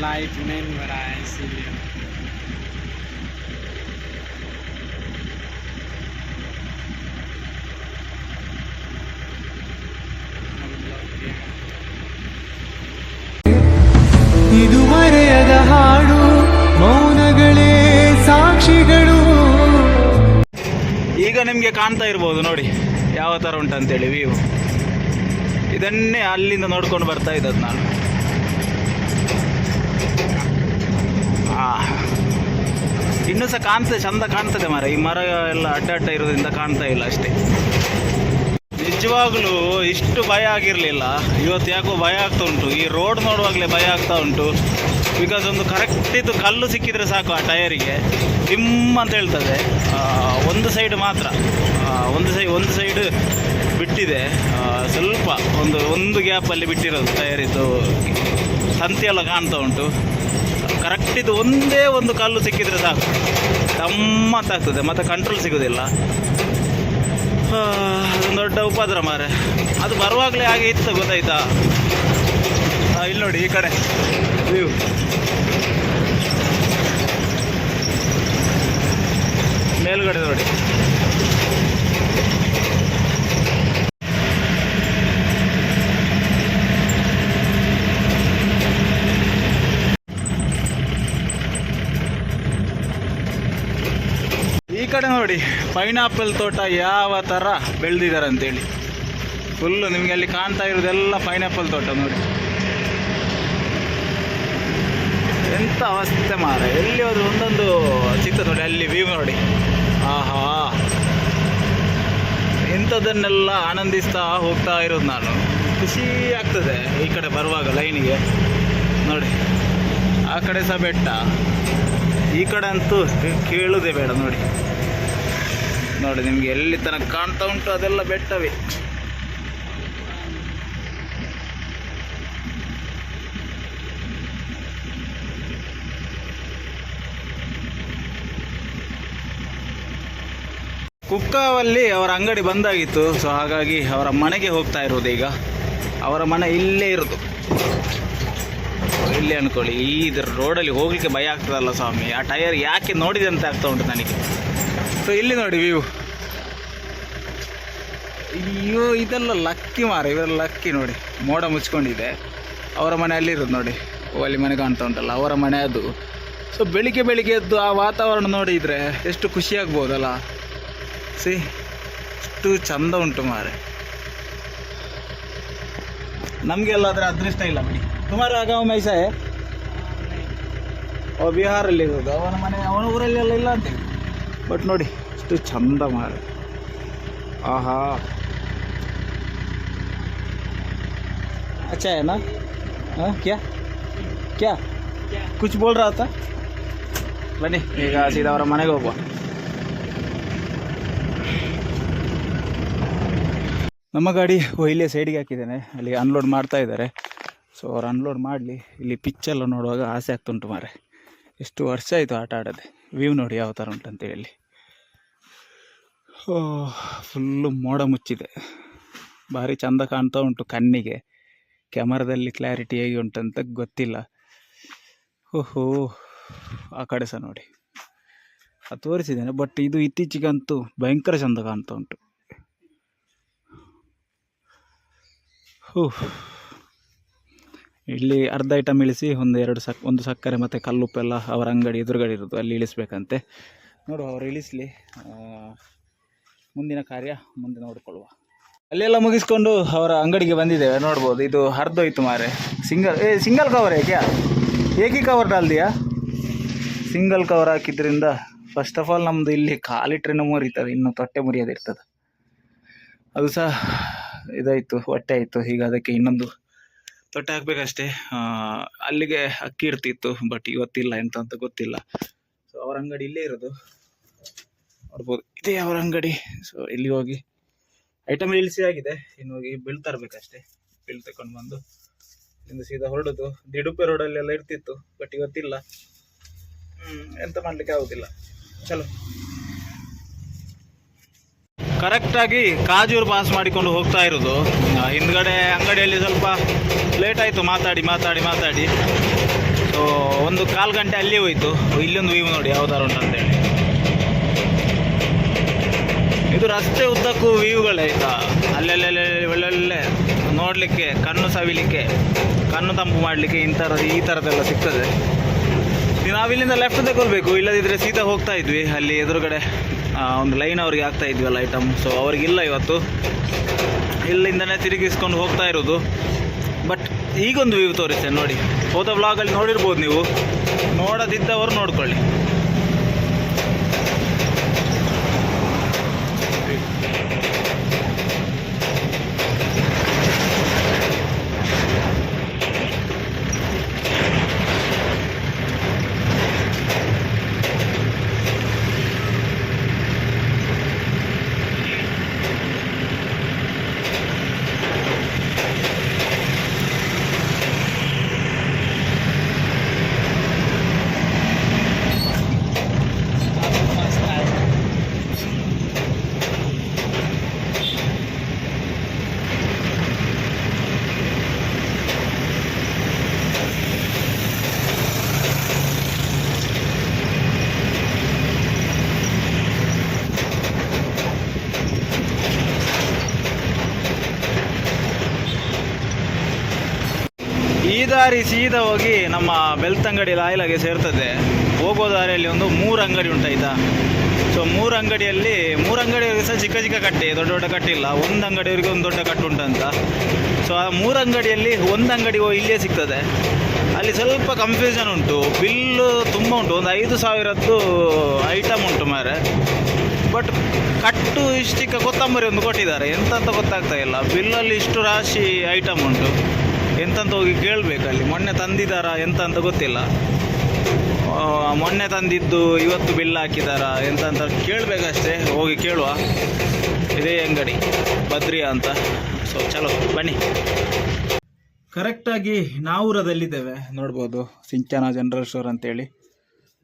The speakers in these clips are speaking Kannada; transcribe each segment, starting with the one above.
lightning when I see you. ಇದು ಮರೆಯದ ಹಾಡು, ಮೌನಗಳೇ ಸಾಕ್ಷಿಗಳು. ಈಗ ನಿಮಗೆ ಕಾಣ್ತಾ ಇರ್ಬೋದು ನೋಡಿ ಯಾವ ಥರ ಉಂಟಂತೇಳಿ ವ್ಯೂ. ಇದನ್ನೇ ಅಲ್ಲಿಂದ ನೋಡ್ಕೊಂಡು ಬರ್ತಾ ಇದ್ದದ್ದು ನಾನು. ಇನ್ನೂ ಸಹ ಕಾಣ್ತದೆ, ಚಂದ ಕಾಣ್ತದೆ ಮರ. ಈ ಮರ ಎಲ್ಲ ಅಡ್ಡ ಇರೋದ್ರಿಂದ ಕಾಣ್ತಾ ಇಲ್ಲ ಅಷ್ಟೇ. ನಿಜವಾಗ್ಲೂ ಇಷ್ಟು ಭಯ ಆಗಿರಲಿಲ್ಲ, ಇವತ್ತು ಯಾಕೋ ಭಯ ಆಗ್ತಾ ಉಂಟು. ಈ ರೋಡ್ ನೋಡುವಾಗಲೇ ಭಯ ಆಗ್ತಾ ಉಂಟು. ಬಿಕಾಸ್ ಒಂದು ಕರೆಕ್ಟ್ ಇದು ಕಲ್ಲು ಸಿಕ್ಕಿದರೆ ಸಾಕು ಆ ಟಯರಿಗೆ ಡಿಮ್ ಅಂತ ಹೇಳ್ತದೆ. ಒಂದು ಸೈಡ್ ಮಾತ್ರ, ಒಂದು ಸೈಡ್ ಬಿಟ್ಟಿದೆ, ಸ್ವಲ್ಪ ಒಂದು ಗ್ಯಾಪಲ್ಲಿ ಬಿಟ್ಟಿರೋದು ಟಯರಿದ್ದು. ತಂತಿಯೆಲ್ಲ ಕಾಣ್ತಾ ಉಂಟು. ಕರೆಕ್ಟ್ ಇದು ಒಂದೇ ಒಂದು ಕಲ್ಲು ಸಿಕ್ಕಿದರೆ ಸಾಕು ಗಮ್ಮತ್ತಾಗ್ತದೆ, ಮತ್ತು ಕಂಟ್ರೋಲ್ ಸಿಗೋದಿಲ್ಲ. ಅದೊಂದು ದೊಡ್ಡ ಉಪದ್ರ ಮಾರೆ. ಅದು ಬರುವಾಗಲೇ ಹಾಗೆ ಇತ್ತು, ಗೊತ್ತಾಯ್ತಾ? ಇಲ್ಲಿ ನೋಡಿ ಈ ಕಡೆ ವ್ಯೂ. ಮೇಲ್ಗಡೆ ನೋಡಿ. ಈ ಕಡೆ ನೋಡಿ ಪೈನಾಪಲ್ ತೋಟ ಯಾವ ಥರ ಬೆಳೆದಿದ್ದಾರೆ ಅಂತೇಳಿ. ಫುಲ್ಲು ನಿಮಗೆ ಅಲ್ಲಿ ಕಾಣ್ತಾ ಇರೋದೆಲ್ಲ ಪೈನಾಪಲ್ ತೋಟ ನೋಡಿ. ಎಂಥ ಅವಸ್ಥೆ ಮಾರ. ಎಲ್ಲಿ ಹೋದ್ರು ಒಂದೊಂದು ಸಿಗ್ತದೆ ನೋಡಿ. ಅಲ್ಲಿ ವ್ಯೂ ನೋಡಿ. ಆಹಾ, ಇಂಥದ್ದನ್ನೆಲ್ಲ ಆನಂದಿಸ್ತಾ ಹೋಗ್ತಾ ಇರೋದು ನಾನು. ಖುಷಿ ಆಗ್ತದೆ ಈ ಕಡೆ ಬರುವಾಗ ಲೈನಿಗೆ ನೋಡಿ. ಆ ಕಡೆ ಸಹ ಬೆಟ್ಟ, ಈ ಕಡೆ ಅಂತೂ ಕೇಳೋದೇ ಬೇಡ ನೋಡಿ. ನೋಡಿ ನಿಮಗೆ ಎಲ್ಲಿ ತನಕ ಕಾಣ್ತಾ ಉಂಟು ಅದೆಲ್ಲ ಬೆಟ್ಟವೇ. ಕುಕ್ಕಾವಲ್ಲಿ ಅವರ ಅಂಗಡಿ ಬಂದಾಗಿತ್ತು. ಸೊ ಹಾಗಾಗಿ ಅವರ ಮನೆಗೆ ಹೋಗ್ತಾ ಇರೋದು ಈಗ. ಅವರ ಮನೆ ಇಲ್ಲೇ ಇರೋದು, ಇಲ್ಲಿ ಅನ್ಕೊಳ್ಳಿ. ಈ ರೋಡಲ್ಲಿ ಹೋಗ್ಲಿಕ್ಕೆ ಭಯ ಆಗ್ತದಲ್ಲ ಸ್ವಾಮಿ. ಆ ಟಯರ್ ಯಾಕೆ ನೋಡಿದೆ ಅಂತ ಆಗ್ತಾ ಉಂಟು ನನಗೆ. ಸೊ ಇಲ್ಲಿ ನೋಡಿ ವ್ಯೂ. ಅಯ್ಯೋ, ಇದೆಲ್ಲ ಲಕ್ಕಿ ಮಾರ, ಇವೆಲ್ಲ ಲಕ್ಕಿ ನೋಡಿ. ಮೋಡ ಮುಚ್ಕೊಂಡಿದೆ. ಅವರ ಮನೆ ಅಲ್ಲಿರೋದು ನೋಡಿ. ಅಲ್ಲಿ ಮನೆ ಕಾಣ್ತಾ ಉಂಟಲ್ಲ, ಅವರ ಮನೆ ಅದು. ಸೊ ಬೆಳಿಗ್ಗೆ ಎದ್ದು ಆ ವಾತಾವರಣ ನೋಡಿದರೆ ಎಷ್ಟು ಖುಷಿ ಆಗ್ಬೋದಲ್ಲ. ಎಷ್ಟು ಚಂದ ಉಂಟು ಮಾರೆ. ನಮಗೆಲ್ಲ ಅದರ ಅದೃಷ್ಟ ಇಲ್ಲ ಬಿಡಿ. ಸುಮಾರು ಆಗ ಮೈಸ ಅವ ಬಿಹಾರಲ್ಲಿ ಇರೋದು. ಅವನ ಮನೆ ಅವನ ಊರಲ್ಲೆಲ್ಲ ಇಲ್ಲ ಅಂತೇಳಿ. ಬಟ್ ನೋಡಿ ಎಷ್ಟು ಚಂದ ಮಾರೆ. ಆಹಾ, अच्छा है ना? हाँ, क्या कुछ बोल रहा था? ಬನ್ನಿ ಈಗ ಸೀದಾ ಅವರ ಮನೆಗೆ ಹೋಗುವ. ನಮ್ಮ ಗಾಡಿ ಇಲ್ಲೇ ಸೈಡಿಗೆ ಹಾಕಿದ್ದೇನೆ. ಅಲ್ಲಿ ಅನ್ಲೋಡ್ ಮಾಡ್ತಾ ಇದ್ದಾರೆ. ಸೊ ಅವ್ರು ಅನ್ಲೋಡ್ ಮಾಡಲಿ. ಇಲ್ಲಿ ಪಿಚ್ಚೆಲ್ಲ ನೋಡುವಾಗ ಆಸೆ ಆಗ್ತುಂಟು ಮಾರೆ. ಎಷ್ಟು ವರ್ಷ ಆಯಿತು ಆಟ ಆಡೋದೆ. ವ್ಯೂ ನೋಡಿ ಯಾವ ಥರ ಉಂಟಂತೇಳಿ. ಫುಲ್ಲು ಮೋಡ ಮುಚ್ಚಿದೆ. ಭಾರಿ ಚಂದ ಕಾಣ್ತಾ ಉಂಟು ಕಣ್ಣಿಗೆ. ಕ್ಯಾಮರಾದಲ್ಲಿ ಕ್ಲಾರಿಟಿ ಹೇಗೆ ಉಂಟಂತ ಗೊತ್ತಿಲ್ಲ. ಓಹೋ, ಆ ಕಡೆ ಸಹ ನೋಡಿ. ಅದು ತೋರಿಸಿದ್ದೇನೆ. ಬಟ್ ಇದು ಇತ್ತೀಚೆಗಂತೂ ಭಯಂಕರ ಚಂದ ಕಾಣ್ತಾ ಉಂಟು. ಇಲ್ಲಿ ಅರ್ಧ ಐಟಮ್ ಇಳಿಸಿ ಒಂದು ಸಕ್ಕರೆ ಮತ್ತು ಕಲ್ಲುಪ್ಪೆಲ್ಲ ಅವರ ಅಂಗಡಿ ಎದುರುಗಡೆ ಇರೋದು, ಅಲ್ಲಿ ಇಳಿಸ್ಬೇಕಂತೆ. ನೋಡುವ, ಅವರು ಇಳಿಸಲಿ. ಮುಂದಿನ ಕಾರ್ಯ ಮುಂದೆ ನೋಡಿಕೊಳ್ಳುವ. ಅಲ್ಲೆಲ್ಲ ಮುಗಿಸ್ಕೊಂಡು ಅವರ ಅಂಗಡಿಗೆ ಬಂದಿದ್ದೇವೆ. ನೋಡ್ಬೋದು, ಇದು ಹರಿದೋಯ್ತು ಮಾರೆ. ಸಿಂಗಲ್ ಕವರ್ ಏಕೆ ಏಕಿ ಕವರ್ ಡಾಲ್ದಿಯಾ? ಸಿಂಗಲ್ ಕವರ್ ಹಾಕಿದ್ರಿಂದ ಫಸ್ಟ್ ಆಫ್ ಆಲ್ ನಮ್ಮದು ಇಲ್ಲಿ ಕಾಲಿಟ್ರೇನೂ ಮುರಿತದೆ, ಇನ್ನು ತೊಟ್ಟೆ ಮುರಿಯೋದಿರ್ತದೆ. ಅದು ಸಹ ಇದಾಯಿತು, ಹೊಟ್ಟೆ ಆಯಿತು. ಈಗ ಅದಕ್ಕೆ ಇನ್ನೊಂದು ತೊಟ್ಟೆ ಹಾಕಬೇಕಷ್ಟೇ. ಅಲ್ಲಿಗೆ ಅಕ್ಕಿ ಇರ್ತಿತ್ತು, ಬಟ್ ಇವತ್ತಿಲ್ಲ, ಎಂತ ಅಂತ ಗೊತ್ತಿಲ್ಲ. ಸೊ ಅವರ ಅಂಗಡಿ ಇಲ್ಲೇ ಇರೋದು, ನೋಡ್ಬೋದು. ಇದೇ ಅವರ ಅಂಗಡಿ. ಸೊ ಇಲ್ಲಿ ಹೋಗಿ ಐಟಮ್ ಇಳಿಸಿ ಆಗಿದೆ. ಇನ್ನು ಹೋಗಿ ಬಿಲ್ ತರಬೇಕಷ್ಟೇ. ಬಿಲ್ ತಗೊಂಡು ಬಂದು ಇಂದು ಸೀದಾ ಹೊರಡೋದು. ದಿಡುಪೆ ರೋಡಲ್ಲೆಲ್ಲ ಇರ್ತಿತ್ತು, ಬಟ್ ಇವತ್ತಿಲ್ಲ. ಎಂತ ಮಾಡಲಿಕ್ಕೆ ಆಗೋದಿಲ್ಲ. ಚಲೋ. ಕರೆಕ್ಟಾಗಿ ಕಾಜೂರು ಪಾಸ್ ಮಾಡಿಕೊಂಡು ಹೋಗ್ತಾ ಇರೋದು. ಹಿಂದ್ಗಡೆ ಅಂಗಡಿಯಲ್ಲಿ ಸ್ವಲ್ಪ ಲೇಟ್ ಆಯಿತು ಮಾತಾಡಿ. ಸೊ ಒಂದು ಕಾಲು ಗಂಟೆ ಅಲ್ಲಿ ಹೋಯಿತು. ಇಲ್ಲೊಂದು ವ್ಯೂ ನೋಡಿ ಯಾವ್ದಾರು ಉಂಟಂತೇಳಿ. ಇದು ರಸ್ತೆ ಉದ್ದಕ್ಕೂ ವ್ಯೂಗಳೇ ಆಯಿತಾ, ಅಲ್ಲೆಲ್ಲೆಲ್ಲ ಒಳ್ಳೊಳ್ಳೆ ನೋಡಲಿಕ್ಕೆ, ಕಣ್ಣು ಸವಿಲಿಕ್ಕೆ, ಕಣ್ಣು ತಂಪು ಮಾಡಲಿಕ್ಕೆ ಈ ಥರದ್ದೆಲ್ಲ ಸಿಗ್ತದೆ. ನಾವಿಲ್ಲಿಂದ ಲೆಫ್ಟ್ ತಗೊಳ್ಬೇಕು, ಇಲ್ಲದಿದ್ದರೆ ಸೀದಾ ಹೋಗ್ತಾ ಇದ್ವಿ. ಅಲ್ಲಿ ಎದುರುಗಡೆ ಒಂದು ಲೈನ್ ಅವ್ರಿಗೆ ಆಗ್ತಾ ಇದ್ವಲ್ಲ ಐಟಮ್, ಸೊ ಅವ್ರಿಗಿಲ್ಲ ಇವತ್ತು. ಇಲ್ಲಿಂದನೇ ತಿರುಗಿಸ್ಕೊಂಡು ಹೋಗ್ತಾ ಇರೋದು. ಬಟ್ ಈಗೊಂದು ವ್ಯೂ ತೋರಿಸ್ತೇನೆ ನೋಡಿ. ಹೋದ ವ್ಲಾಗಲ್ಲಿ ನೋಡಿರ್ಬೋದು ನೀವು, ನೋಡದಿದ್ದವರು ನೋಡ್ಕೊಳ್ಳಿ. ಈ ದಾರಿ ಸೀದಾ ಹೋಗಿ ನಮ್ಮ ಬೆಳ್ತಂಗಡಿ ಲಾಯ್ಲಾಗೆ ಸೇರ್ತದೆ. ಹೋಗೋ ದಾರಿಯಲ್ಲಿ ಒಂದು 3 ಅಂಗಡಿ ಉಂಟಾಯ್ತಾ. ಸೊ 3 ಅಂಗಡಿಯವರಿಗೆ ಸಹ ಚಿಕ್ಕ ಚಿಕ್ಕ ಕಟ್ಟೆ, ದೊಡ್ಡ ದೊಡ್ಡ ಕಟ್ಟಿಲ್ಲ. ಒಂದು ಅಂಗಡಿಯವರಿಗೆ ಒಂದು ದೊಡ್ಡ ಕಟ್ಟು ಉಂಟಂತ. ಸೊ ಆ 3 ಅಂಗಡಿಯಲ್ಲಿ ಒಂದು ಅಂಗಡಿ ಇಲ್ಲೇ ಸಿಗ್ತದೆ. ಅಲ್ಲಿ ಸ್ವಲ್ಪ ಕನ್ಫ್ಯೂಷನ್ ಉಂಟು, ಬಿಲ್ಲು ತುಂಬ ಉಂಟು. ಒಂದು 5,000ದ್ದು ಐಟಮ್ ಉಂಟು ಮಾರೆ. ಬಟ್ ಕಟ್ಟು ಇಷ್ಟಿಕ್ಕ ಕೊತ್ತಂಬರಿ ಒಂದು ಕೊಟ್ಟಿದ್ದಾರೆ, ಎಂತಂತ ಗೊತ್ತಾಗ್ತಾ ಇಲ್ಲ. ಬಿಲ್ಲಲ್ಲಿ ಇಷ್ಟು ರಾಶಿ ಐಟಮ್ ಉಂಟು, ಎಂತಂತ ಹೋಗಿ ಕೇಳಬೇಕಲ್ಲಿ. ಮೊನ್ನೆ ತಂದಿದ್ದಾರಾ ಎಂತ ಅಂತ ಗೊತ್ತಿಲ್ಲ. ಮೊನ್ನೆ ತಂದಿದ್ದು ಇವತ್ತು ಬಿಲ್ ಹಾಕಿದಾರಾ ಎಂತ ಅಂತ ಕೇಳಬೇಕಷ್ಟೇ. ಹೋಗಿ ಕೇಳುವ. ಇದೇ ಅಂಗಡಿ ಬದ್ರಿಯಾ ಅಂತ. ಸೊ ಚಲೋ ಬನ್ನಿ. ಕರೆಕ್ಟಾಗಿ ನಾವೂರದಲ್ಲಿದ್ದೇವೆ, ನೋಡ್ಬೋದು. ಸಿಂಚನ ಜನರಲ್ ಸ್ಟೋರ್ ಅಂತೇಳಿ.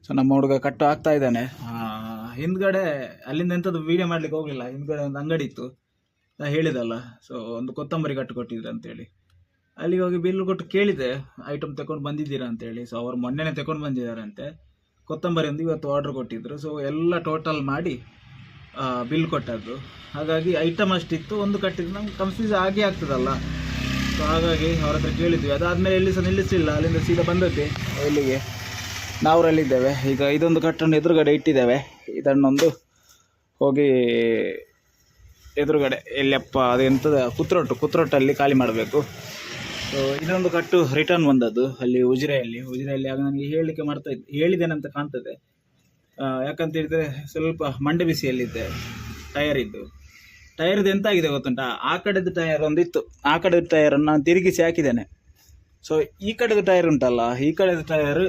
ಸೊ ನಮ್ಮ ಹುಡುಗ ಕಟ್ಟು ಆಗ್ತಾ ಇದ್ದಾನೆ. ಹಿಂದ್ಗಡೆ ಅಲ್ಲಿಂದ ಎಂಥದ್ದು ವೀಡಿಯೋ ಮಾಡ್ಲಿಕ್ಕೆ ಹೋಗಲಿಲ್ಲ. ಹಿಂದ್ಗಡೆ ಒಂದು ಅಂಗಡಿ ಇತ್ತು, ಹೇಳಿದಲ್ಲ. ಸೊ ಒಂದು ಕೊತ್ತಂಬರಿ ಕಟ್ಟು ಕೊಟ್ಟಿದ್ರು ಅಂತೇಳಿ. ಅಲ್ಲಿಗೆ ಹೋಗಿ ಬಿಲ್ ಕೊಟ್ಟು ಕೇಳಿದೆ, ಐಟಮ್ ತಗೊಂಡು ಬಂದಿದ್ದೀರಾ ಅಂತೇಳಿ. ಸೊ ಅವ್ರು ಮೊನ್ನೆನೇ ತಗೊಂಡು ಬಂದಿದ್ದಾರಂತೆ. ಕೊತ್ತಂಬರಿ ಒಂದು ಇವತ್ತು ಆರ್ಡ್ರ್ ಕೊಟ್ಟಿದ್ರು. ಸೊ ಎಲ್ಲ ಟೋಟಲ್ ಮಾಡಿ ಬಿಲ್ ಕೊಟ್ಟದ್ದು. ಹಾಗಾಗಿ ಐಟಮ್ ಅಷ್ಟಿತ್ತು, ಒಂದು ಕಟ್ಟಿದ್ದು ನಮ್ಗೆ ಕನ್ಫ್ಯೂಸ್ ಆಗೇ ಆಗ್ತದಲ್ಲ. ಸೊ ಹಾಗಾಗಿ ಅವ್ರ ಹತ್ರ ಕೇಳಿದ್ವಿ. ಅದಾದಮೇಲೆ ಎಲ್ಲಿ ಸಹ ನಿಲ್ಲಿಸಲಿಲ್ಲ, ಅಲ್ಲಿಂದ ಸೀದಾ ಬಂದದ್ದೆ ಇಲ್ಲಿಗೆ. ನಾವರಲ್ಲಿದ್ದೇವೆ ಈಗ. ಇದೊಂದು ಕಟ್ಟನ್ನು ಎದುರುಗಡೆ ಇಟ್ಟಿದ್ದೇವೆ. ಇದನ್ನೊಂದು ಹೋಗಿ ಎದುರುಗಡೆ ಎಲ್ಲಪ್ಪ ಅದೆಂಥದ್ದು ಕುತ್ರೊಟ್ಟಲ್ಲಿ ಖಾಲಿ ಮಾಡಬೇಕು. ಸೊ ಇದೊಂದು ಕಟ್ಟು ರಿಟರ್ನ್ ಬಂದದ್ದು ಅಲ್ಲಿ ಉಜಿರೆಯಲ್ಲಿ. ಆಗ ನನಗೆ ಹೇಳಿದ್ದೇನೆ ಅಂತ ಕಾಣ್ತದೆ. ಯಾಕಂತ ಹೇಳಿದರೆ ಸ್ವಲ್ಪ ಮಂಡೆ ಬಿಸಿಯಲ್ಲಿದ್ದೆ. ಟೈರ್ದು ಎಂತಾಗಿದೆ ಗೊತ್ತುಂಟಾ, ಆ ಕಡೆದು ಟೈರ್ ಒಂದಿತ್ತು, ಆ ಕಡೆದು ಟೈರನ್ನು ನಾನು ತಿರುಗಿಸಿ ಹಾಕಿದ್ದೇನೆ. ಸೊ ಈ ಕಡೆದು ಟೈರ್ ಉಂಟಲ್ಲ, ಈ ಕಡೆದು ಟೈರ್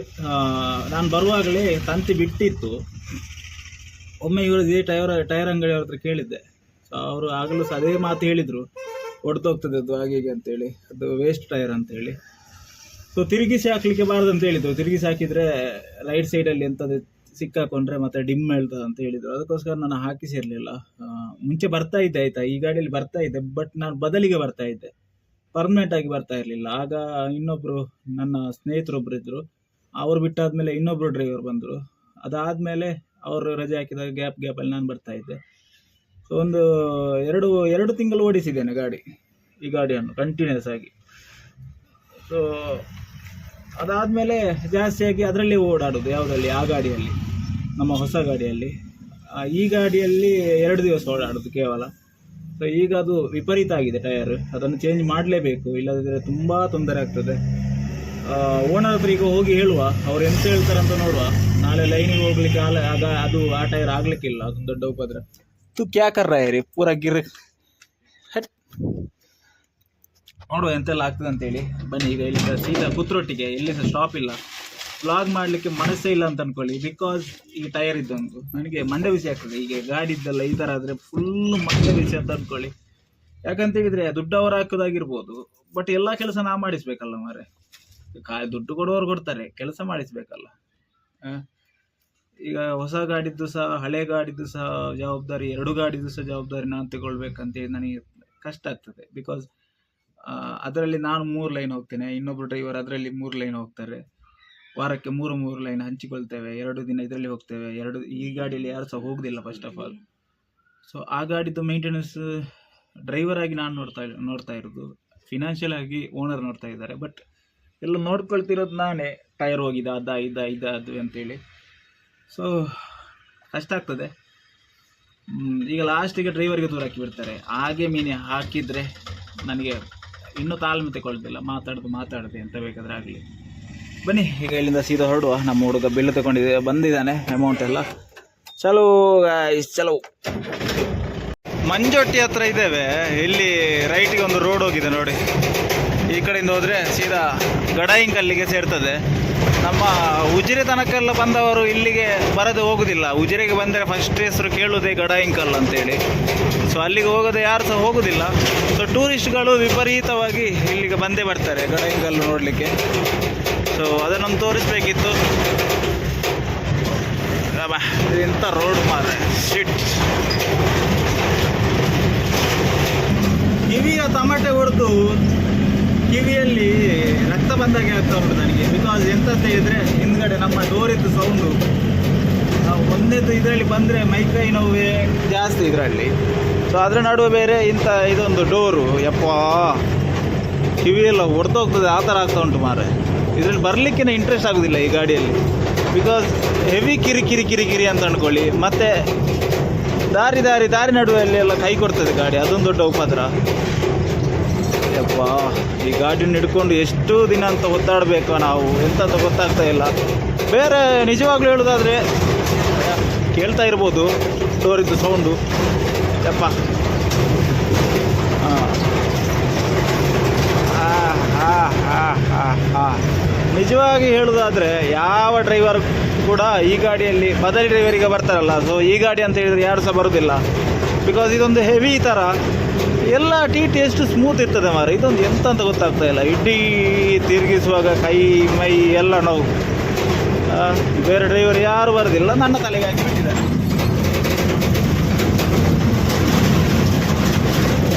ನಾನು ಬರುವಾಗಲೇ ತಂತಿ ಬಿಟ್ಟಿತ್ತು. ಒಮ್ಮೆ ಇವರು ಇದೇ ಟೈರ್ ಅಂಗಡಿಯವ್ರ ಹತ್ರ ಕೇಳಿದ್ದೆ. ಸೊ ಅವರು ಆಗಲೂ ಸಹ ಅದೇ ಮಾತು ಹೇಳಿದರು, ಒಡೆದೋಗ್ತದೆ ಅದು ಹಾಗೆ ಹೀಗೆ ಅಂತೇಳಿ, ಅದು ವೇಸ್ಟ್ ಟೈರ್ ಅಂತೇಳಿ. ಸೊ ತಿರುಗಿಸಿ ಹಾಕ್ಲಿಕ್ಕೆ ಬಾರ್ದು ಅಂತ ಹೇಳಿದರು. ತಿರುಗಿಸಿ ಹಾಕಿದರೆ ರೈಟ್ ಸೈಡಲ್ಲಿ ಎಂಥದ್ದು ಸಿಕ್ಕಾಕೊಂಡ್ರೆ ಮತ್ತೆ ಡಿಮ್ ಹೇಳ್ತದೆ ಅಂತ ಹೇಳಿದರು. ಅದಕ್ಕೋಸ್ಕರ ನಾನು ಹಾಕಿಸಿರಲಿಲ್ಲ. ಮುಂಚೆ ಬರ್ತಾ ಇದ್ದೆ ಆಯಿತಾ, ಈ ಗಾಡಿಯಲ್ಲಿ ಬರ್ತಾ ಇದ್ದೆ. ಬಟ್ ನಾನು ಬದಲಿಗೆ ಬರ್ತಾ ಇದ್ದೆ, ಪರ್ಮನೆಂಟ್ ಆಗಿ ಬರ್ತಾ ಇರಲಿಲ್ಲ. ಆಗ ಇನ್ನೊಬ್ಬರು ನನ್ನ ಸ್ನೇಹಿತರೊಬ್ಬರು ಇದ್ದರು, ಅವರು ಬಿಟ್ಟಾದಮೇಲೆ ಇನ್ನೊಬ್ಬರು ಡ್ರೈವರ್ ಬಂದರು. ಅದಾದಮೇಲೆ ಅವರು ರಜೆ ಹಾಕಿದಾಗ ಗ್ಯಾಪಲ್ಲಿ ನಾನು ಬರ್ತಾ ಇದ್ದೆ. ಸೊ ಒಂದು ಎರಡು ತಿಂಗಳು ಓಡಿಸಿದ್ದೇನೆ ಈ ಗಾಡಿಯನ್ನು ಕಂಟಿನ್ಯೂಸ್ ಆಗಿ. ಸೊ ಅದಾದಮೇಲೆ ಜಾಸ್ತಿಯಾಗಿ ಅದರಲ್ಲೇ ಓಡಾಡೋದು. ಯಾವುದರಲ್ಲಿ? ಆ ಗಾಡಿಯಲ್ಲಿ, ನಮ್ಮ ಹೊಸ ಗಾಡಿಯಲ್ಲಿ. ಈ ಗಾಡಿಯಲ್ಲಿ 2 ದಿವಸ ಓಡಾಡೋದು ಕೇವಲ. ಸೊ ಈಗ ಅದು ವಿಪರೀತ ಆಗಿದೆ ಟೈರ್, ಅದನ್ನು ಚೇಂಜ್ ಮಾಡಲೇಬೇಕು, ಇಲ್ಲದಿದ್ದರೆ ತುಂಬ ತೊಂದರೆ ಆಗ್ತದೆ. ಓನರ್ ಹತ್ರ ಈಗ ಹೋಗಿ ಹೇಳುವ, ಅವ್ರು ಎಂತ ಹೇಳ್ತಾರಂತ ನೋಡುವ. ನಾಳೆ ಲೈನಿಗೆ ಹೋಗ್ಲಿಕ್ಕೆ ಅದು ಆ ಟೈರ್ ಆಗ್ಲಿಕ್ಕಿಲ್ಲ, ಅದು ದೊಡ್ಡ ಉಪದ್ರ. ತು ಕ್ಯಾ ಕರ್ ರಹಾ ಹೈ ರೇ ಪೂರಾ ಗಿರ್ ಹಟ್. ನೋಡುವ ಎಂತೆಲ್ಲ ಆಗ್ತದೆ ಅಂತೇಳಿ. ಬನ್ನಿ ಈಗ ಇಲ್ಲಿಂದ ಸೀದಾ ಕುತ್ರೊಟ್ಟಿಗೆ, ಎಲ್ಲಿ ಸಹ ಸ್ಟಾಪ್ ಇಲ್ಲ. ವ್ಲಾಗ್ ಮಾಡಲಿಕ್ಕೆ ಮನಸ್ಸೇ ಇಲ್ಲ ಅಂತ ಅಂದ್ಕೊಳ್ಳಿ, ಬಿಕಾಸ್ ಈ ಟೈರ್ ಇದ್ದಂತು ನನಗೆ ಮಂಡೆ ಬಿಸಿ ಆಗ್ತದೆ. ಈಗ ಗಾಡಿ ಇದ್ದಲ್ಲ ಈ ಥರ ಆದರೆ ಫುಲ್ ಮಂಡೆ ಬಿಸಿ ಅಂತ ಅಂದ್ಕೊಳ್ಳಿ. ಯಾಕಂತ ಹೇಳಿದರೆ ದುಡ್ಡು ಹಾಕೋದಾಗಿರ್ಬೋದು, ಬಟ್ ಎಲ್ಲ ಕೆಲಸ ನಾ ಮಾಡಿಸ್ಬೇಕಲ್ಲ ಮಾರೆ. ದುಡ್ಡು ಕೊಡುವವರು ಕೊಡ್ತಾರೆ, ಕೆಲಸ ಮಾಡಿಸ್ಬೇಕಲ್ಲ. ಈಗ ಹೊಸ ಗಾಡಿದ್ದು ಸಹ ಹಳೆ ಗಾಡಿದ್ದು ಸಹ ಜವಾಬ್ದಾರಿ, 2 ಗಾಡಿದ್ದು ಸಹ ಜವಾಬ್ದಾರಿ ನಾನು ತಗೊಳ್ಬೇಕಂತೇಳಿ ನನಗೆ ಕಷ್ಟ ಆಗ್ತದೆ. ಬಿಕಾಸ್ ಅದರಲ್ಲಿ ನಾನು 3 ಲೈನ್ ಹೋಗ್ತೇನೆ, ಇನ್ನೊಬ್ರು ಡ್ರೈವರ್ ಅದರಲ್ಲಿ 3 ಲೈನ್ ಹೋಗ್ತಾರೆ. ವಾರಕ್ಕೆ 3 ಲೈನ್ ಹಂಚಿಕೊಳ್ತೇವೆ, 2 ದಿನ ಇದರಲ್ಲಿ ಹೋಗ್ತೇವೆ, ಈ ಗಾಡಿಯಲ್ಲಿ ಯಾರು ಸಹ ಹೋಗುದಿಲ್ಲ ಫಸ್ಟ್ ಆಫ್ ಆಲ್. ಸೊ ಆ ಗಾಡಿದು ಮೇಂಟೆನೆನ್ಸ್ ಡ್ರೈವರ್ ಆಗಿ ನಾನು ನೋಡ್ತಾ ಇರೋದು, ಫಿನಾನ್ಷಿಯಲ್ ಆಗಿ ಓನರ್ ನೋಡ್ತಾ ಇದ್ದಾರೆ. ಬಟ್ ಎಲ್ಲ ನೋಡ್ಕೊಳ್ತಿರೋದು ನಾನೇ, ಟೈರ್ ಹೋಗಿದೆ ಅದು ಅಂತೇಳಿ. ಸೊ ಕಷ್ಟ ಆಗ್ತದೆ. ಈಗ ಲಾಸ್ಟಿಗೆ ಡ್ರೈವರ್ಗೆ ದೂರ ಹಾಕಿ ಬಿಡ್ತಾರೆ. ಹಾಗೆ ಮೀನು ಹಾಕಿದರೆ ನನಗೆ ಇನ್ನೂ ತಾಳ್ಮೆ ತಗೊಳ್ತಿಲ್ಲ, ಮಾತಾಡದೆ ಅಂತ ಬೇಕಾದರೆ ಆಗಲಿ. ಬನ್ನಿ ಈಗ ಇಲ್ಲಿಂದ ಸೀದಾ ಹೊರಡುವ. ನಮ್ಮ ಹುಡುಗ ಬಿಲ್ ಬಂದಿದ್ದಾನೆ, ಅಮೌಂಟ್ ಎಲ್ಲ. ಚಲೋ ಚಲೋ. ಮಂಜೊಟ್ಟಿ ಹತ್ರ ಇದ್ದೇವೆ. ಇಲ್ಲಿ ರೈಟಿಗೆ ಒಂದು ರೋಡ್ ಹೋಗಿದೆ ನೋಡಿ, ಈ ಕಡೆಯಿಂದ ಹೋದರೆ ಸೀದಾ ಗಡಾಯಿಂಕಲ್ಲಿಗೆ ಸೇರ್ತದೆ. ನಮ್ಮ ಉಜಿರೆ ತನಕೆಲ್ಲ ಬಂದವರು ಇಲ್ಲಿಗೆ ಬರದೆ ಹೋಗುದಿಲ್ಲ. ಉಜಿರೆಗೆ ಬಂದರೆ ಫಸ್ಟ್ ಹೆಸರು ಕೇಳುವುದೇ ಗಡಾಯಿಂಕಲ್ ಅಂತೇಳಿ. ಸೊ ಅಲ್ಲಿಗೆ ಹೋಗದೆ ಯಾರು ಸಹ ಹೋಗುದಿಲ್ಲ. ಸೊ ಟೂರಿಸ್ಟ್ಗಳು ವಿಪರೀತವಾಗಿ ಇಲ್ಲಿಗೆ ಬಂದೇ ಬರ್ತಾರೆ ಗಡಾಯಿಂಕಲ್ಲು ನೋಡಲಿಕ್ಕೆ. ಸೊ ಅದನ್ನೊಂದು ತೋರಿಸ್ಬೇಕಿತ್ತು. ಇಂಥ ರೋಡ್ ಮಾರ್ರೆ, ಶಿಟ್. ಕಿವಿಯ ತಮಟೆ ಹೊಡೆದು ಕಿವಿಯಲ್ಲಿ ರಕ್ತ ಬಂದಾಗೆ ಆಗ್ತಾ ಉಂಟು ನನಗೆ. ಬಿಕಾಸ್ ಎಂತಂತ ಹೇಳಿದ್ರೆ ಹಿಂದ್ಗಡೆ ನಮ್ಮ ಡೋರಿದ್ದು ಸೌಂಡು. ನಾವು ಒಂದೇದು ಇದರಲ್ಲಿ ಬಂದರೆ ಮೈಕೈ ನೋವೇ ಜಾಸ್ತಿ ಇದರಲ್ಲಿ. ಸೊ ಅದರ ನಡುವೆ ಬೇರೆ ಇದೊಂದು ಡೋರು, ಯಪ್ಪಾ ಕಿವಿಯೆಲ್ಲ ಹೊಡೆದೋಗ್ತದೆ, ಆ ಥರ ಆಗ್ತಾ ಉಂಟು ಮಾರೆ. ಇದರಲ್ಲಿ ಬರಲಿಕ್ಕೆ ಇಂಟ್ರೆಸ್ಟ್ ಆಗೋದಿಲ್ಲ ಈ ಗಾಡಿಯಲ್ಲಿ. ಬಿಕಾಸ್ ಹೆವಿ ಕಿರಿ ಅಂತ ಅಂದ್ಕೊಳ್ಳಿ. ಮತ್ತು ದಾರಿ ನಡುವೆಯಲ್ಲಿ ಎಲ್ಲ ಕೈ ಕೊಡ್ತದೆ ಗಾಡಿ, ಅದೊಂದು ದೊಡ್ಡ ಉಪದ್ರ. ಯಪ್ಪ ಈ ಗಾಡಿನ ಹಿಡ್ಕೊಂಡು ಎಷ್ಟು ದಿನ ಅಂತ ಒದ್ದಾಡಬೇಕು ನಾವು, ಎಂತ ಗೊತ್ತಾಗ್ತಾ ಇಲ್ಲ. ಬೇರೆ ನಿಜವಾಗ್ಲೂ ಹೇಳೋದಾದರೆ ಕೇಳ್ತಾ ಇರ್ಬೋದು ಡೋರಿದ್ದು ಸೌಂಡು. ಯಪ್ಪ ನಿಜವಾಗಿ ಹೇಳೋದಾದರೆ ಯಾವ ಡ್ರೈವರ್ ಕೂಡ ಈ ಗಾಡಿಯಲ್ಲಿ ಬದಲಿ ಡ್ರೈವರಿಗೆ ಬರ್ತಾರಲ್ಲ. ಸೊ ಈ ಗಾಡಿ ಅಂತ ಹೇಳಿದರೆ ಯಾರು ಸಹ ಬರೋದಿಲ್ಲ. ಬಿಕಾಸ್ ಇದೊಂದು ಹೆವಿ ಥರ ಎಲ್ಲ ಟಿ ಎಷ್ಟು ಸ್ಮೂತ್ ಇರ್ತದೆ ಮಾರ. ಇದೊಂದು ಎಂತ ಅಂತ ಗೊತ್ತಾಗ್ತಾ ಇಲ್ಲ. ಇಡೀ ತಿರುಗಿಸುವಾಗ ಕೈ ಮೈ ಎಲ್ಲ ನೋವು. ಬೇರೆ ಡ್ರೈವರ್ ಯಾರು ಬರೋದಿಲ್ಲ, ನನ್ನ ತಲೆಗೆ ಹಾಕಿ ಬಿಟ್ಟಿದ್ದಾರೆ.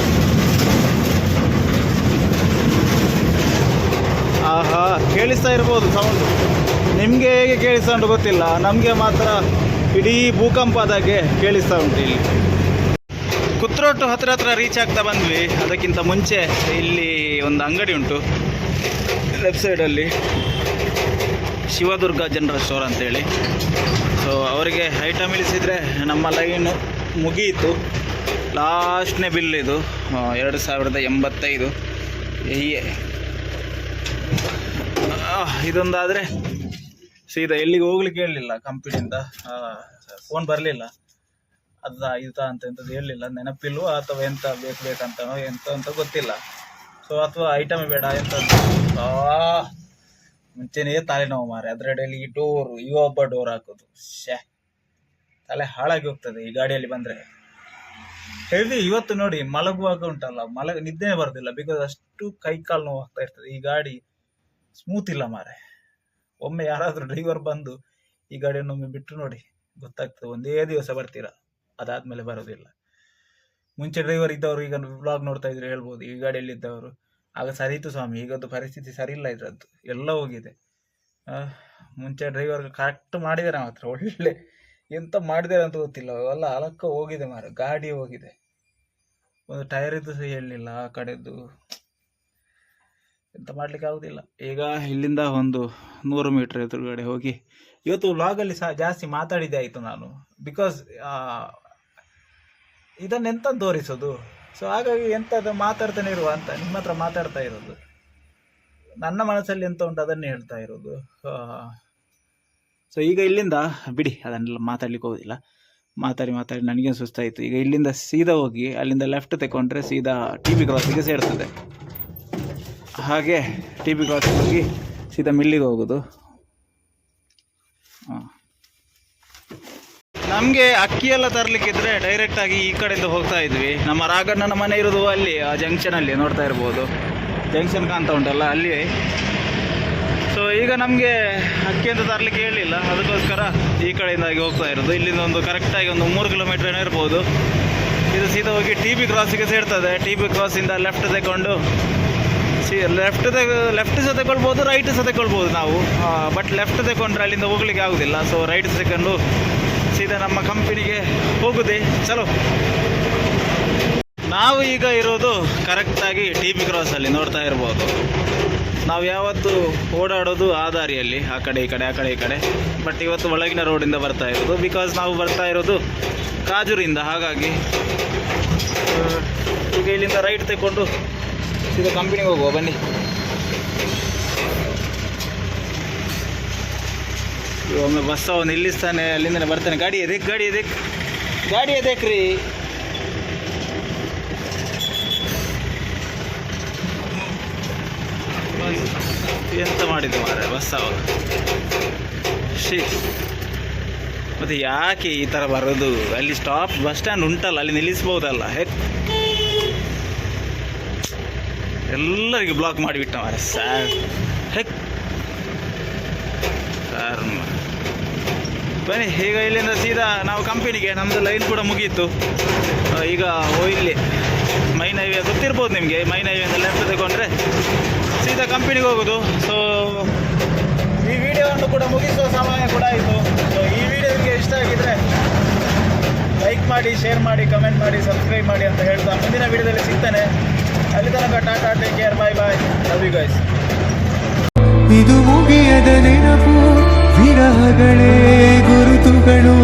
ಆಹಾ ಕೇಳಿಸ್ತಾ ಇರ್ಬೋದು ಸೌಂಡು. ನಿಮಗೆ ಹೇಗೆ ಕೇಳಿಸ್ತಾ ಉಂಟು ಗೊತ್ತಿಲ್ಲ, ನಮಗೆ ಮಾತ್ರ ಇಡೀ ಭೂಕಂಪ ಆದಾಗೆ ಕೇಳಿಸ್ತಾ ಉಂಟು ಇಲ್ಲಿ. ಕುತ್ರೋಟು ಹತ್ರ ರೀಚ್ ಆಗ್ತಾ ಬಂದ್ವಿ. ಅದಕ್ಕಿಂತ ಮುಂಚೆ ಇಲ್ಲಿ ಒಂದು ಅಂಗಡಿ ಉಂಟು ಲೆಫ್ಟ್ ಸೈಡಲ್ಲಿ, ಶಿವದುರ್ಗ ಜನರಲ್ ಸ್ಟೋರ್ ಅಂತೇಳಿ. ಸೊ ಅವರಿಗೆ ಐಟಮ್ ಇಳಿಸಿದರೆ ನಮ್ಮ ಲೈನ್ ಮುಗಿಯಿತು. ಲಾಸ್ಟ್ನೇ ಬಿಲ್ ಇದು 2085. ಇದೊಂದಾದರೆ ಸೀದಾ ಎಲ್ಲಿಗೆ ಹೋಗ್ಲಿಕ್ಕೆ ಹೇಳಲಿಲ್ಲ ಕಂಪ್ನಿಯಿಂದ, ಫೋನ್ ಬರಲಿಲ್ಲ. ಇದು ಎಂಥದ್ದು ಹೇಳಲಿಲ್ಲ, ನೆನಪಿಲ್ವೋ ಅಥವಾ ಎಂತ ಬೇಕಂತನೋ ಎಂತ ಅಂತ ಗೊತ್ತಿಲ್ಲ. ಸೊ ಅಥವಾ ಐಟಮೇ ಬೇಡ ಎಂತ ಮುಂಚೆನೇ ತಲೆನೋವು ಮಾರೆ. ಅದರಡೆಯಲ್ಲಿ ಈ ಡೋರು, ಒಬ್ಬ ಡೋರ್ ಹಾಕೋದು, ತಲೆ ಹಾಳಾಗಿ ಹೋಗ್ತದೆ ಈ ಗಾಡಿಯಲ್ಲಿ ಬಂದರೆ. ಹೆವಿ. ಇವತ್ತು ನೋಡಿ ಮಲಗುವಾಗ ಉಂಟಲ್ಲ, ನಿದ್ದೆನೇ ಬರೋದಿಲ್ಲ. ಬಿಕಾಸ್ ಅಷ್ಟು ಕೈ ಕಾಲು ನೋವು ಆಗ್ತಾ ಇರ್ತದೆ. ಈ ಗಾಡಿ ಸ್ಮೂತ್ ಇಲ್ಲ ಮಾರೆ. ಒಮ್ಮೆ ಯಾರಾದರೂ ಡ್ರೈವರ್ ಬಂದು ಈ ಗಾಡಿಯನ್ನು ಒಮ್ಮೆ ಬಿಟ್ಟು ನೋಡಿ, ಗೊತ್ತಾಗ್ತದೆ. ಒಂದೇ ದಿವಸ ಬರ್ತೀರಾ, ಅದಾದಮೇಲೆ ಬರೋದಿಲ್ಲ. ಮುಂಚೆ ಡ್ರೈವರ್ ಇದ್ದವರು ಈಗ ವ್ಲಾಗ್ ನೋಡ್ತಾ ಇದ್ರೆ ಹೇಳ್ಬೋದು, ಈ ಗಾಡಿಯಲ್ಲಿದ್ದವರು ಆಗ ಸರಿ ಇತ್ತು ಸ್ವಾಮಿ, ಈಗದ್ದು ಪರಿಸ್ಥಿತಿ ಸರಿ ಇಲ್ಲ ಇದರದ್ದು, ಎಲ್ಲ ಹೋಗಿದೆ. ಮುಂಚೆ ಡ್ರೈವರ್ ಕರೆಕ್ಟ್ ಮಾಡಿದ್ದಾರೆ ಮಾತ್ರ, ಒಳ್ಳೆ ಎಂತ ಮಾಡಿದ್ದಾರೆ ಅಂತ ಗೊತ್ತಿಲ್ಲ, ಎಲ್ಲ ಅಲಕ್ಕ ಹೋಗಿದೆ ಮಾರೆ, ಗಾಡಿ ಹೋಗಿದೆ. ಒಂದು ಟೈರಿದ್ದು ಸಹ ಹೇಳಲಿಲ್ಲ ಆ ಕಡೆದ್ದು, ಎಂತ ಮಾಡ್ಲಿಕ್ಕೆ ಆಗುದಿಲ್ಲ. ಈಗ ಇಲ್ಲಿಂದ ಒಂದು 100 ಮೀಟರ್ ಎದುರುಗಡೆ ಹೋಗಿ, ಇವತ್ತು ವ್ಲಾಗಲ್ಲಿ ಸಹ ಜಾಸ್ತಿ ಮಾತಾಡಿದ್ದೆ ಆಯಿತು ನಾನು. ಬಿಕಾಸ್ ಇದನ್ನೆಂತ ತೋರಿಸೋದು. ಸೊ ಹಾಗಾಗಿ ಎಂಥದ್ದು ಮಾತಾಡ್ತಾನೆ ಇರುವ ಅಂತ ನಿಮ್ಮ ಹತ್ರ ಮಾತಾಡ್ತಾ ಇರೋದು. ನನ್ನ ಮನಸ್ಸಲ್ಲಿ ಎಂತ ಉಂಟು ಅದನ್ನೇ ಹೇಳ್ತಾ ಇರೋದು. ಸೊ ಈಗ ಇಲ್ಲಿಂದ ಬಿಡಿ, ಅದನ್ನೆಲ್ಲ ಮಾತಾಡ್ಲಿಕ್ಕೆ ಹೋಗೋದಿಲ್ಲ. ಮಾತಾಡಿ ನನಗೇನು ಸುಸ್ತಾಯಿತು. ಈಗ ಇಲ್ಲಿಂದ ಸೀದಾ ಹೋಗಿ ಅಲ್ಲಿಂದ ಲೆಫ್ಟ್ ತಗೊಂಡ್ರೆ ಸೀದಾ TB ಕ್ರಾಸಿಗೆ ಸೇರ್ತದೆ. ಹಾಗೆ TB ಕ್ರಾಸಿಗೆ ಹೋಗಿ ಸೀದಾ ಮಿಲ್ಲಿಗೆ ಹೋಗೋದು. ನಮಗೆ ಅಕ್ಕಿ ಎಲ್ಲ ತರಲಿಕ್ಕಿದ್ರೆ ಡೈರೆಕ್ಟಾಗಿ ಈ ಕಡೆಯಿಂದ ಹೋಗ್ತಾ ಇದ್ವಿ. ನಮ್ಮ ರಾಘಣ್ಣನ ಮನೆ ಇರೋದು ಅಲ್ಲಿ ಆ ಜಂಕ್ಷನಲ್ಲಿ ನೋಡ್ತಾ ಇರ್ಬೋದು, ಜಂಕ್ಷನ್ ಕಾಣ್ತಾ ಉಂಟಲ್ಲ ಅಲ್ಲಿ. ಸೊ ಈಗ ನಮಗೆ ಅಕ್ಕಿ ಅಂತ ತರಲಿಕ್ಕೆ ಹೇಳಲಿಲ್ಲ, ಅದಕ್ಕೋಸ್ಕರ ಈ ಕಡೆಯಿಂದಾಗಿ ಹೋಗ್ತಾ ಇರೋದು. ಇಲ್ಲಿಂದ ಒಂದು ಕರೆಕ್ಟಾಗಿ ಒಂದು 3 ಕಿಲೋಮೀಟರ್ ಏನೋ ಇರ್ಬೋದು. ಇದು ಸೀದಾ ಹೋಗಿ TB ಕ್ರಾಸಿಗೆ ಸೇರ್ತದೆ. TB ಕ್ರಾಸಿಂದ ಲೆಫ್ಟ್ ತಗೊಂಡು ಲೆಫ್ಟ್ ಸಹ ತಗೊಳ್ಬೋದು, ರೈಟ್ ಸಹ ತಗೊಳ್ಬೋದು ನಾವು. ಬಟ್ ಲೆಫ್ಟ್ ತಗೊಂಡ್ರೆ ಅಲ್ಲಿಂದ ಹೋಗ್ಲಿಕ್ಕೆ ಆಗೋದಿಲ್ಲ. ಸೊ ರೈಟ್ ತಗೊಂಡು ಸೀದಾ ನಮ್ಮ ಕಂಪನಿಗೆ ಹೋಗುದೇ. ಚಲೋ, ನಾವು ಈಗ ಇರೋದು ಕರೆಕ್ಟಾಗಿ TP ಕ್ರಾಸಲ್ಲಿ ನೋಡ್ತಾ ಇರ್ಬೋದು. ನಾವು ಯಾವತ್ತು ಓಡಾಡೋದು ಆ ದಾರಿಯಲ್ಲಿ, ಆ ಕಡೆ ಈ ಕಡೆ ಆ ಕಡೆ ಈ ಕಡೆ. ಬಟ್ ಇವತ್ತು ಒಳಗಿನ ರೋಡಿಂದ ಬರ್ತಾ ಇರೋದು, ಬಿಕಾಸ್ ನಾವು ಬರ್ತಾ ಇರೋದು ಕಾಜೂರಿಂದ. ಹಾಗಾಗಿ ಈಗ ಇಲ್ಲಿಂದ ರೈಟ್ ತಗೊಂಡು ಸೀದಾ ಕಂಪನಿಗೆ ಹೋಗುವ ಬನ್ನಿ. ಒಮ್ಮೆ ಬಸ್ ಅವನು ನಿಲ್ಲಿಸ್ತಾನೆ, ಅಲ್ಲಿಂದನೇ ಬರ್ತಾನೆ. ಗಾಡಿ ಎದಕ್ರಿ. ಎಂತ ಮಾಡಿದ್ದು ಮಾರೆ ಬಸ್ ಅವ. ಮತ್ತು ಯಾಕೆ ಈ ಥರ ಬರೋದು? ಅಲ್ಲಿ ಬಸ್ ಸ್ಟ್ಯಾಂಡ್ ಉಂಟಲ್ಲ, ಅಲ್ಲಿ ನಿಲ್ಲಿಸ್ಬೋದಲ್ಲ. ಎಲ್ಲರಿಗೂ ಬ್ಲಾಕ್ ಮಾಡಿಬಿಟ್ಟ ಮಾರೆ. ಬನ್ನಿ ಈಗ ಇಲ್ಲಿಂದ ಸೀದಾ ನಾವು ಕಂಪನಿಗೆ. ನಮ್ಮದು ಲೈನ್ ಕೂಡ ಮುಗೀತು. ಈಗ ಇಲ್ಲಿ ಮೈನ್ ಹೈವೇ ಗೊತ್ತಿರ್ಬೋದು ನಿಮಗೆ. ಮೈನ್ ಹೈವೇಯಿಂದ ಲೆಫ್ಟ್ ತಗೊಂಡ್ರೆ ಸೀದಾ ಕಂಪನಿಗೆ ಹೋಗೋದು. ಸೊ ಈ ವಿಡಿಯೋವನ್ನು ಕೂಡ ಮುಗಿಸುವ ಸಮಯ ಕೂಡ ಆಯಿತು. ಸೊ ಈ ವಿಡಿಯೋ ನಿಮಗೆ ಇಷ್ಟ ಆಗಿದ್ರೆ ಲೈಕ್ ಮಾಡಿ, ಶೇರ್ ಮಾಡಿ, ಕಮೆಂಟ್ ಮಾಡಿ, ಸಬ್ಸ್ಕ್ರೈಬ್ ಮಾಡಿ ಅಂತ ಹೇಳ್ತಾ ಮುಂದಿನ ವಿಡಿಯೋದಲ್ಲಿ ಸಿಗ್ತಾನೆ. ಅಲ್ಲಿ ತನಕ tata, take care, bye bye, love you guys. ಇದು ಮುಗಿಯದ ನೆನಪು, ವಿರಹಗಳೇ ಗುರುತುಗಳು.